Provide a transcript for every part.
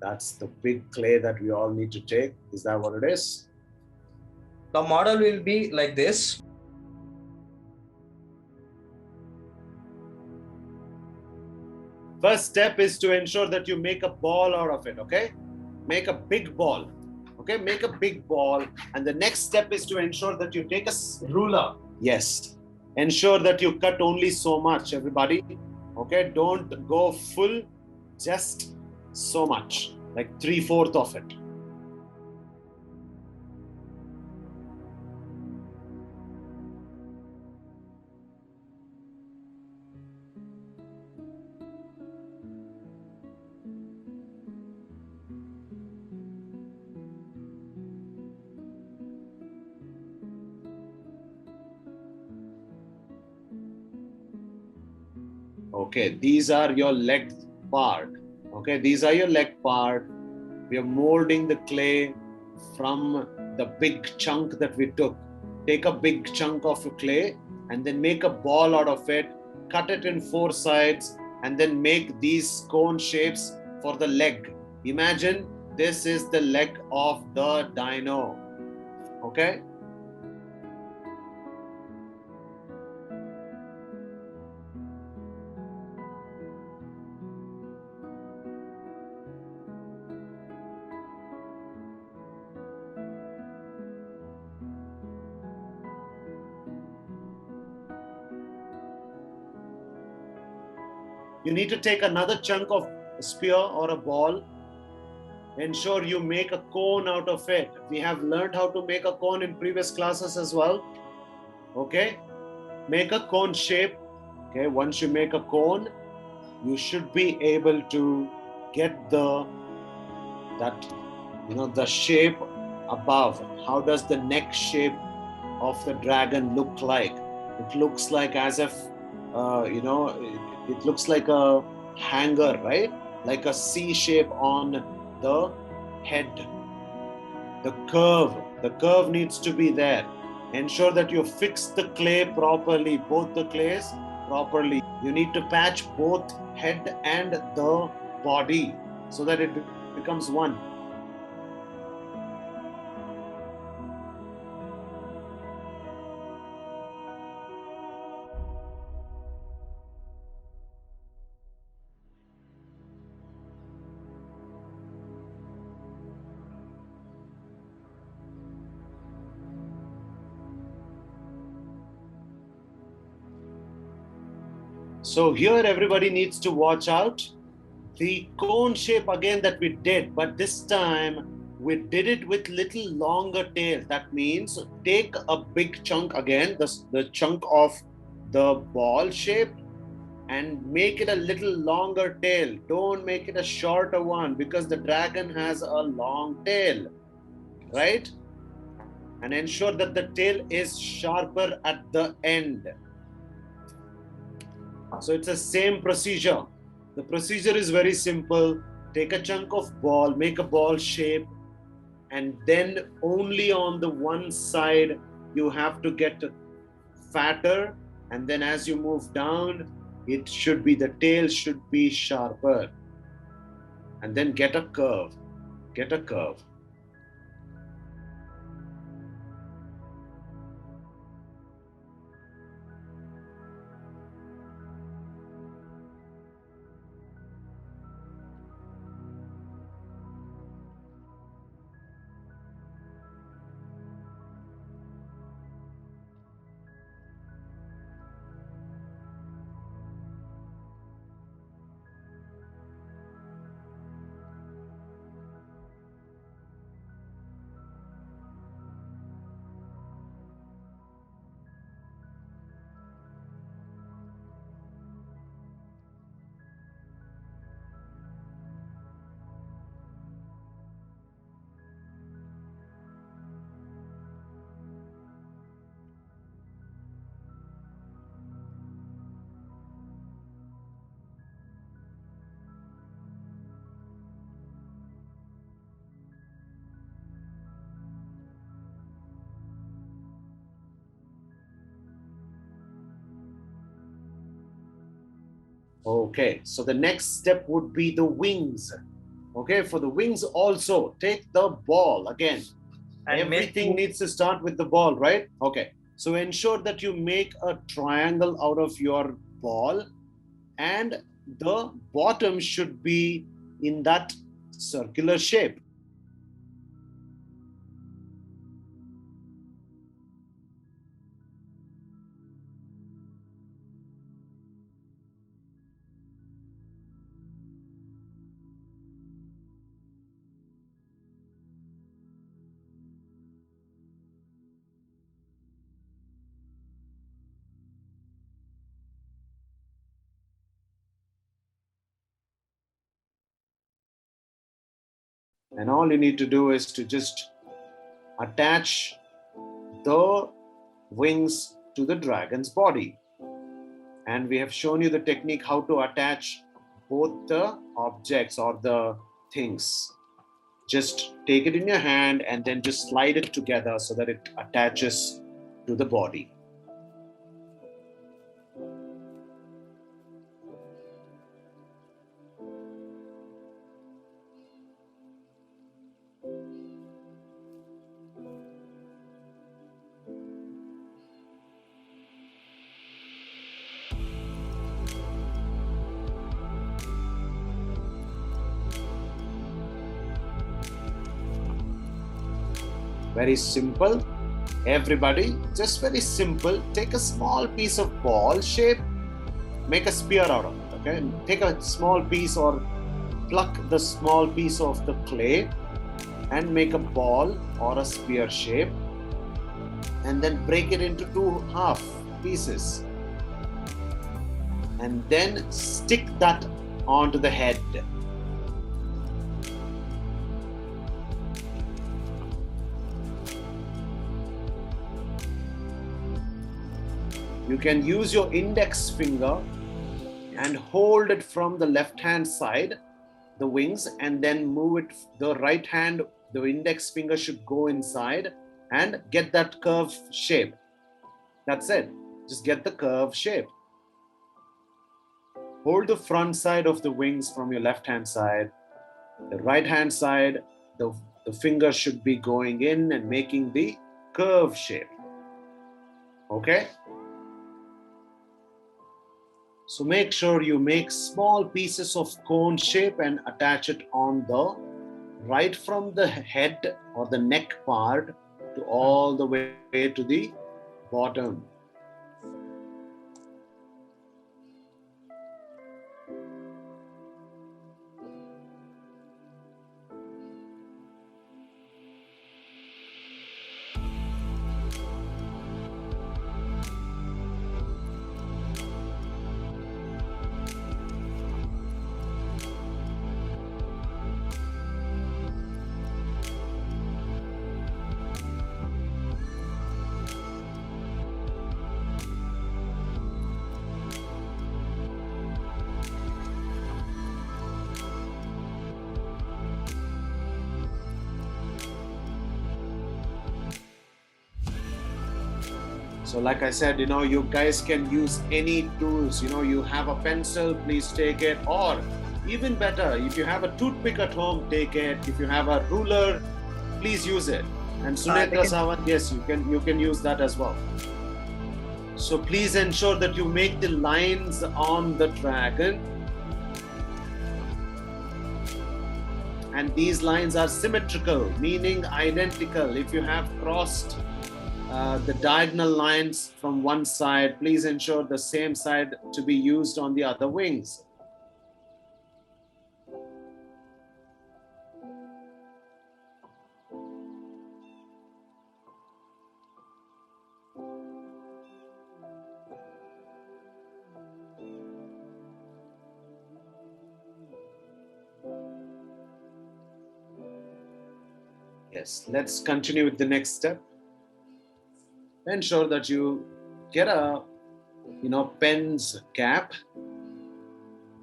That's the big clay that we all need to take. Is that what it is? The model will be like this. First step is to ensure that you make a ball out of it, okay? Make a big ball, okay? Make a big ball. And the next step is to ensure that you take a ruler. Yes. Ensure that you cut only so much, everybody. Okay? Don't go full, just so much, like 3/4 of it. Okay, these are your leg part. Okay, these are your leg part. We are molding the clay from the big chunk that we took. Take a big chunk of clay and then make a ball out of it, cut it in 4 sides, and then make these cone shapes for the leg. Imagine this is the leg of the dino. Okay? You need to take another chunk of spear or a ball. Ensure you make a cone out of it. We have learned how to make a cone in previous classes as well. Okay? Make a cone shape. Okay, once you make a cone, you should be able to get the shape above. How does the neck shape of the dragon look like? It looks like as if it looks like a hanger, right? Like a C shape on the head. The curve needs to be there. Ensure that you fix the clay properly, both the clays properly. You need to patch both head and the body so that it becomes one. So here everybody needs to watch out. The cone shape again that we did, but this time we did it with little longer tail. That means take a big chunk again, the chunk of the ball shape, and make it a little longer tail. Don't make it a shorter one because the dragon has a long tail, right? And ensure that the tail is sharper at the end. So it's the same procedure. The procedure is very simple. Take a chunk of ball, make a ball shape, and then only on the one side you have to get fatter, and then as you move down, the tail should be sharper, and then get a curve. Get a curve. Okay, so the next step would be the wings. Okay, for the wings also, take the ball again. And Everything needs to start with the ball, right? Okay, so ensure that you make a triangle out of your ball, and the bottom should be in that circular shape. And all you need to do is to just attach the wings to the dragon's body. And we have shown you the technique how to attach both the objects or the things. Just take it in your hand and then just slide it together so that it attaches to the body. Very simple. Everybody, just very simple. Take a small piece of ball shape, make a spear out of it. Okay, take a small piece or pluck the small piece of the clay and make a ball or a spear shape, and then break it into two half pieces, and then stick that onto the head. You can use your index finger and hold it from the left hand side, the wings, and then move it. The right hand, the index finger should go inside and get that curve shape. That's it. Just get the curve shape. Hold the front side of the wings from your left hand side. The right hand side, the finger should be going in and making the curve shape. Okay? So make sure you make small pieces of cone shape and attach it on the right from the head or the neck part to all the way to the bottom. So like I said, you guys can use any tools. You have a pencil, please take it. Or even better, if you have a toothpick at home, take it. If you have a ruler, please use it. And Sunetra Sawan, yes, you can use that as well. So please ensure that you make the lines on the dragon. And these lines are symmetrical, meaning identical. If you have crossed the diagonal lines from one side, please ensure the same side to be used on the other wings. Yes, let's continue with the next step. Ensure that you get a pen's cap,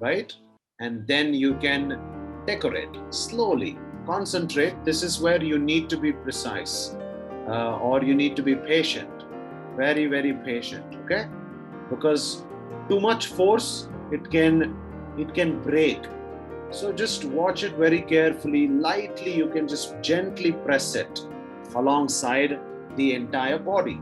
right? And then you can decorate slowly. Concentrate. This is where you need to be precise, or you need to be patient. Very, very patient. Okay? Because too much force, it can break. So just watch it very carefully. Lightly, you can just gently press it alongside the entire body.